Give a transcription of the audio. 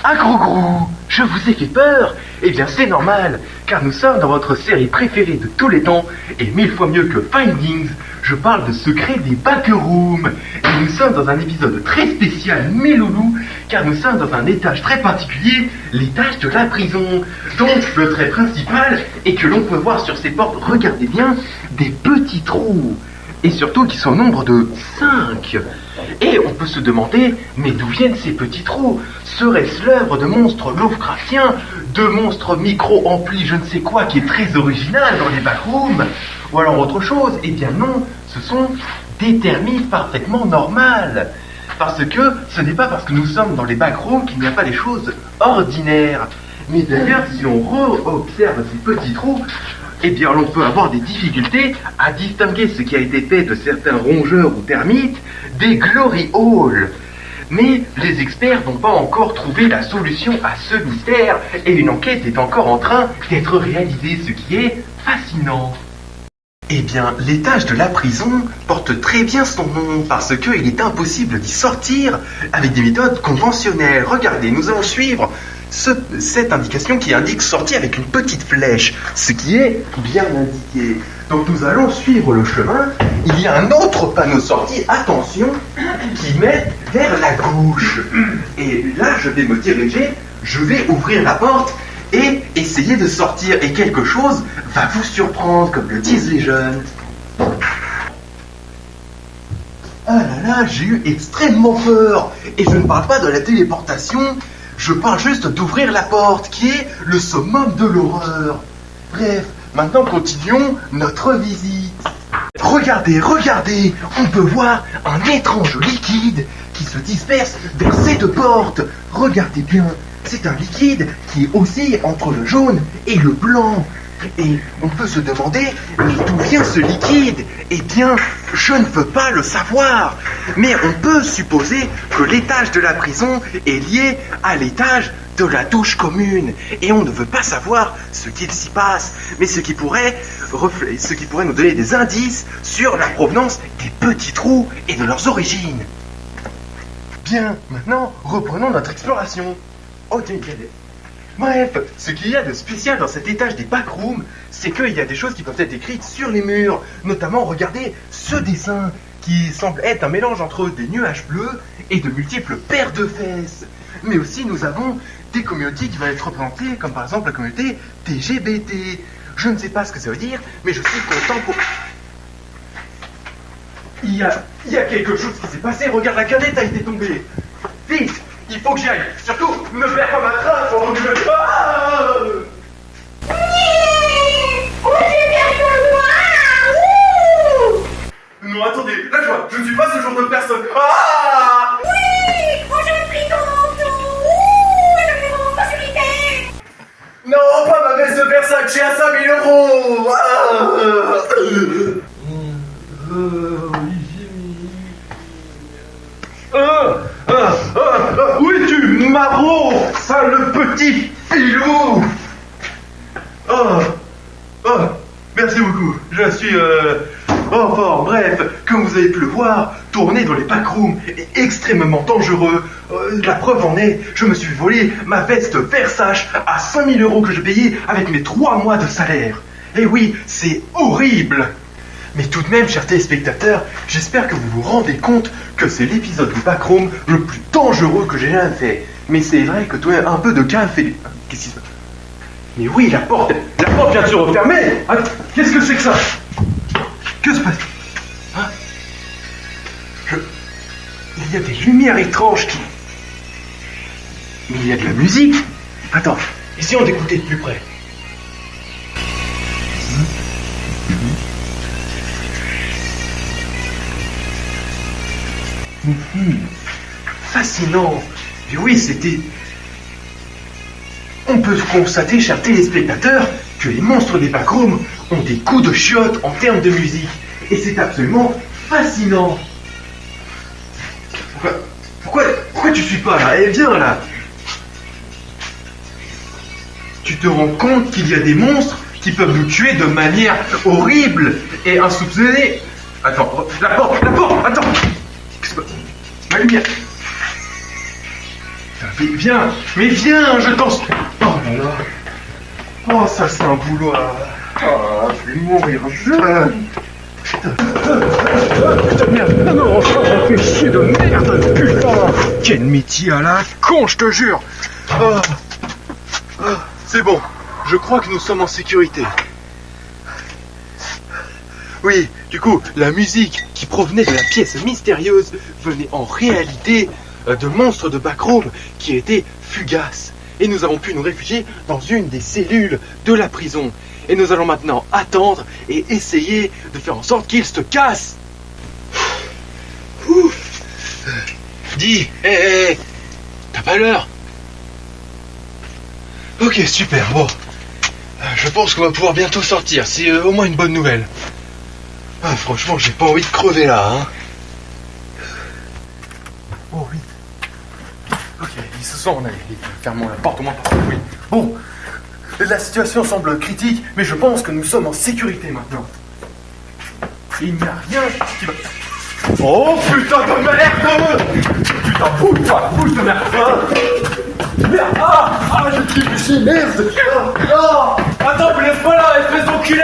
Ah Grou-Grou, je vous ai fait peur? Eh bien c'est normal, car nous sommes dans votre série préférée de tous les temps, et 1000 fois mieux que Findings, je parle de secrets des backrooms. Et nous sommes dans un épisode très spécial, mes loulous, car nous sommes dans un étage très particulier, l'étage de la prison. Donc le trait principal est que l'on peut voir sur ces portes, regardez bien, des petits trous. Et surtout qui sont au nombre de 5. Et on peut se demander, mais d'où viennent ces petits trous? Serait-ce l'œuvre de monstres Lovecraftiens, de monstres micro-amplis je ne sais quoi qui est très original dans les backrooms? Ou alors autre chose? Eh bien non, ce sont des termites parfaitement normales. Parce que ce n'est pas parce que nous sommes dans les backrooms qu'il n'y a pas des choses ordinaires. Mais d'ailleurs, si on re-observe ces petits trous, eh bien l'on peut avoir des difficultés à distinguer ce qui a été fait de certains rongeurs ou termites des glory holes. Mais les experts n'ont pas encore trouvé la solution à ce mystère et une enquête est encore en train d'être réalisée, ce qui est fascinant. Eh bien, l'étage de la prison porte très bien son nom parce qu'il est impossible d'y sortir avec des méthodes conventionnelles. Regardez, nous allons suivre cette indication qui indique sortie avec une petite flèche, ce qui est bien indiqué. Donc nous allons suivre le chemin. Il y a un autre panneau sortie, attention, qui met vers la gauche. Et là, je vais me diriger, je vais ouvrir la porte et essayer de sortir. Et quelque chose va vous surprendre, comme le disent les jeunes. Ah là là, j'ai eu extrêmement peur. Et je ne parle pas de la téléportation, je parle juste d'ouvrir la porte, qui est le summum de l'horreur. Bref, maintenant continuons notre visite. Regardez, regardez, on peut voir un étrange liquide qui se disperse vers ces deux portes. Regardez bien, c'est un liquide qui oscille entre le jaune et le blanc. Et on peut se demander, mais d'où vient ce liquide? Eh bien, je ne veux pas le savoir. Mais on peut supposer que l'étage de la prison est lié à l'étage de la douche commune. Et on ne veut pas savoir ce qu'il s'y passe, mais ce qui pourrait nous donner des indices sur la provenance des petits trous et de leurs origines. Bien, maintenant, reprenons notre exploration. Ok, bref, ce qu'il y a de spécial dans cet étage des backrooms, c'est qu'il y a des choses qui peuvent être écrites sur les murs. Notamment, regardez ce dessin qui semble être un mélange entre des nuages bleus et de multiples paires de fesses. Mais aussi, nous avons des communautés qui vont être représentées, comme par exemple la communauté LGBT. Je ne sais pas ce que ça veut dire, mais je suis content pour... Il y a quelque chose qui s'est passé, regarde, la canette a été tombée. Vite! Il faut que j'y aille. Surtout, ne perds pas ma trace pendant que je... Ah non, attendez, lâche-moi, je ne suis pas ce genre de personne. Ah Oui, moi je prie ton manteau. Je me rends en sécurité. non, pas ma veste de Versace à 5000 euros. Où es-tu, Maro, sale petit filou? Merci beaucoup, je suis en forme. Bref, comme vous avez pu le voir, tourner dans les backrooms est extrêmement dangereux. La preuve en est, je me suis volé ma veste Versace à 5000 euros que je payais avec mes 3 mois de salaire. Et oui, c'est horrible. Mais tout de même, chers téléspectateurs, j'espère que vous vous rendez compte que c'est l'épisode du backroom le plus dangereux que j'ai jamais fait. Mais c'est vrai que toi, un peu de calme fait... Qu'est-ce qui se passe? Mais oui, la porte vient de se refermer. Ah, qu'est-ce que c'est que ça? Que se passe-t-il? Hein? Il y a des lumières étranges qui... Mais il y a de la musique. Attends, essayons d'écouter de plus près. Fascinant. Et oui, c'était... On peut constater, chers téléspectateurs, que les monstres des backrooms ont des coups de chiottes en termes de musique. Et c'est absolument fascinant. Pourquoi tu suis pas là? Eh, viens là. Tu te rends compte qu'il y a des monstres qui peuvent nous tuer de manière horrible et insoupçonnée? Attends, la porte, attends. Qu'est-ce que c'est? Ma lumière. Putain, Mais viens, je t'en... Oh là là. Oh, ça c'est un boulot à... Oh, je vais mourir jeune. Putain de merde. Non, fais chier de merde, putain. Quel métier à la con, je te jure. Oh. Oh, c'est bon, je crois que nous sommes en sécurité. Oui, du coup, la musique qui provenait de la pièce mystérieuse venait en réalité de monstres de backroom qui étaient fugaces. Et nous avons pu nous réfugier dans une des cellules de la prison. Et nous allons maintenant attendre et essayer de faire en sorte qu'ils se cassent. Dis, hé, t'as pas l'heure? Ok, super, bon. Je pense qu'on va pouvoir bientôt sortir, c'est au moins une bonne nouvelle. Ah, franchement, j'ai pas envie de crever là, hein. Oh, vite. Ok, ils se sont en allés. Fermons la porte au moins. Oui. Bon, la situation semble critique, mais je pense que nous sommes en sécurité maintenant. Il n'y a rien qui va... Oh, putain de merde! Putain, bouge de merde! Merde! Ah, je suis merde! Attends, me laisse pas là, espèce d'enculé!